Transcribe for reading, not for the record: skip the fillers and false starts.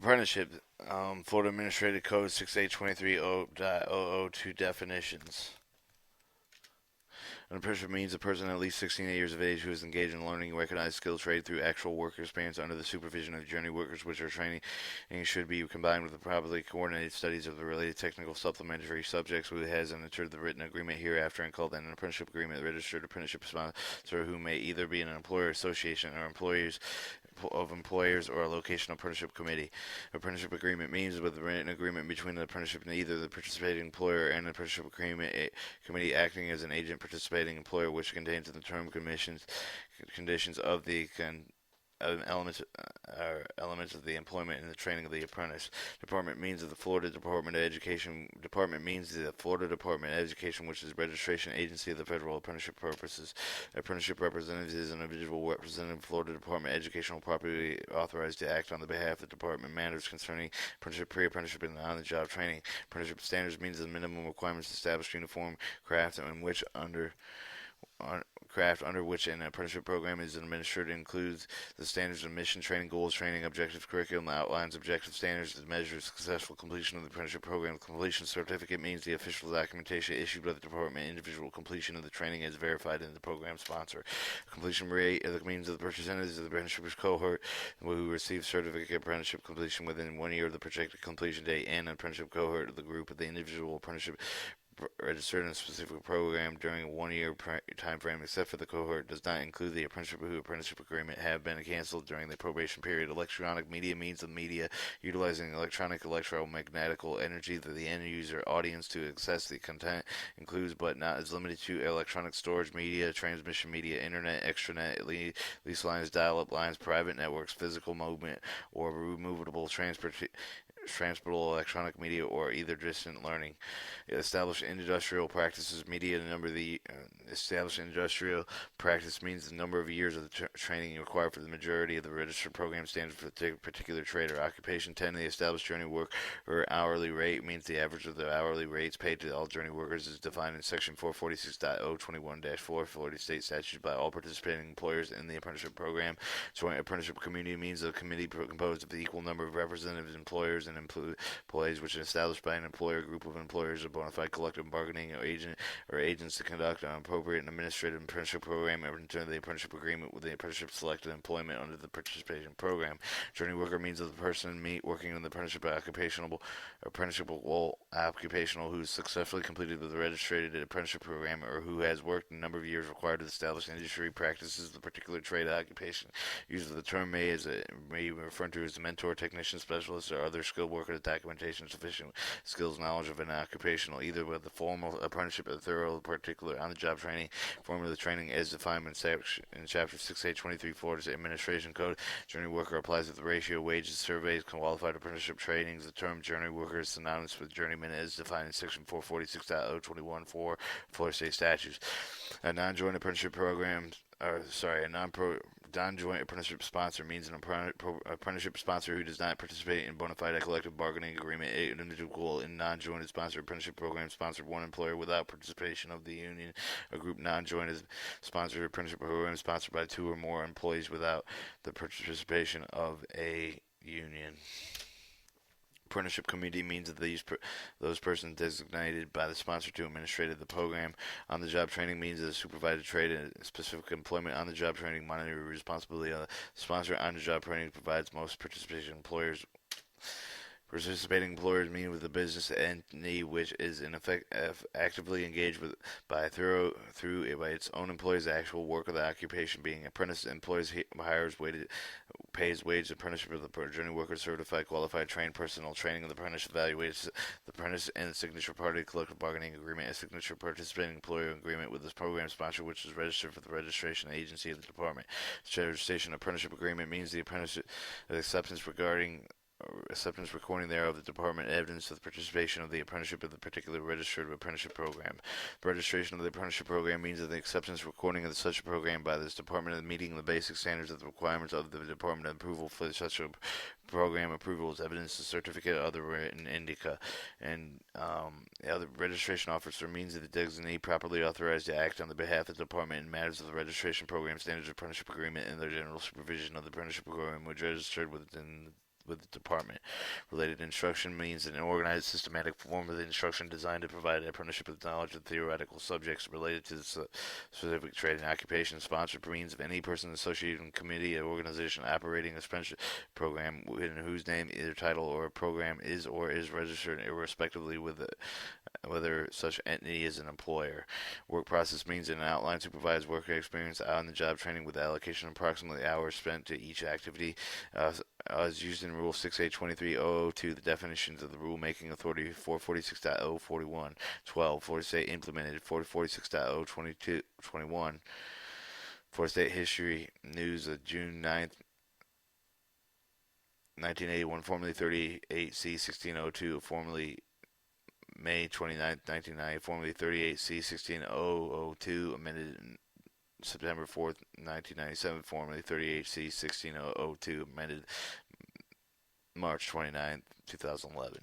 Apprenticeship, Florida Administrative Code 6823.002 definitions. An apprenticeship means a person at least 16 years of age who is engaged in learning recognized skill trade through actual work experience under the supervision of journey workers, which are training and should be combined with the properly coordinated studies of the related technical supplementary subjects who has entered the written agreement hereafter and called an apprenticeship agreement. The registered apprenticeship sponsor who may either be an employer association or employers of employers or a location apprenticeship committee. Apprenticeship agreement means with a written agreement between the apprenticeship and either the participating employer and the apprenticeship agreement committee acting as an agent participating employer, which contains the term conditions of the elements of the employment and the training of the apprentice. Department means of the Florida Department of Education. Department means the Florida Department of Education, which is the registration agency of the federal apprenticeship purposes. Apprenticeship representative is an individual representative of Florida Department of Education will properly authorized to act on the behalf of the department matters concerning apprenticeship, pre-apprenticeship, and on-the-job training. Apprenticeship standards means the minimum requirements established uniform craft and which under which an apprenticeship program is administered includes the standards of mission, training, goals, training, objectives, curriculum, outlines, objective standards to measure successful completion of the apprenticeship program. The completion certificate means the official documentation issued by the department. Individual completion of the training is verified in the program sponsor. Completion rate means of the percentages of the apprenticeship cohort who receive certificate apprenticeship completion within 1 year of the projected completion date, and an apprenticeship cohort of the group of the individual apprenticeship registered in a specific program during a 1 year time frame, except for the cohort does not include the apprenticeship agreement have been canceled during the probation period. Electronic media means the media utilizing electronic electromagnetical energy that the end user audience to access the content includes but not is limited to electronic storage media, transmission media, internet, extranet, lease lines, dial-up lines, private networks, physical movement, or removable transportable electronic media, or either distant learning. Established industrial practices media. The number of the established industrial practice means the number of years of the training required for the majority of the registered program standards for the particular trade or occupation. 10. The established journey work or hourly rate means the average of the hourly rates paid to all journey workers is defined in Section 446.021-4 Florida State statutes by all participating employers in the apprenticeship program. Joint apprenticeship community means a committee composed of the equal number of representatives, employers, and employees, which is established by an employer, group of employers, or bona fide collective bargaining or agents to conduct an appropriate and administrative apprenticeship program and enter the apprenticeship agreement with the apprenticeship selected employment under the participation program. Journey worker means of the person working in the apprenticeship occupational who successfully completed the registered apprenticeship program or who has worked a number of years required to establish industry practices of the particular trade occupaation. Use of the term may be referred to as a mentor, technician, specialist, or other skilled worker with documentation sufficient skills, knowledge of an occupational, either with the formal apprenticeship or thorough, particular on-the-job training. Form of the training is defined in Chapter 6823 Florida's Administration Code. Journey worker applies with the ratio wages, surveys, qualified apprenticeship trainings. The term journey worker is synonymous with journeyman as defined in Section 446.021-4 Florida State statutes. A non-joint apprenticeship program, a non-joint apprenticeship sponsor means an apprenticeship sponsor who does not participate in bona fide collective bargaining agreement. An individual in non-jointed sponsored apprenticeship program sponsored one employer without participation of the union. A group non-jointed sponsored apprenticeship program sponsored by two or more employees without the participation of a union. Apprenticeship committee means that those persons designated by the sponsor to administrate the program. On-the-job training means that supervised trade and specific employment. On-the-job training monitoring responsibility of the sponsor. On-the-job training provides most participating employers mean with the business entity which is in effect actively engaged by its own employees the actual work of the occupation being apprentice employees pays wage apprenticeship of the journey worker certified qualified trained personnel training of the apprentice evaluates the apprentice and the signature party collective bargaining agreement a signature participating employer agreement with this program sponsor which is registered for the registration agency of the department. Registration apprenticeship agreement means the apprentice acceptance recording thereof the department evidence of the participation of the apprenticeship of the particular registered apprenticeship program. The registration of the apprenticeship program means that the acceptance recording of such a program by this department and meeting the basic standards of the requirements of the department approval for such a program approval is evidence, a certificate, other written indica, and the other registration officer means that the designee properly authorized to act on the behalf of the department in matters of the registration program, standards of apprenticeship agreement, and the general supervision of the apprenticeship program, which registered within with the department. Related instruction means an organized, systematic form of instruction designed to provide an apprenticeship with knowledge of theoretical subjects related to the specific trade and occupation. Sponsored means of any person associated in committee or organization operating a apprenticeship program in whose name, either title, or a program is or is registered, irrespectively with whether such entity is an employer. Work process means an outline supervised worker experience on the job training with allocation of approximately hours spent to each activity. As used in Rule 6A23.002, the definitions of the rulemaking authority 446.041, 12, Florida State implemented 446.02221, Florida State History News of June 9th, 1981, formerly 38C1602, formerly May 29, 1990, formerly 38C16002, amended September 4th, 1997, formerly 38C16002, amended March 29, 2011.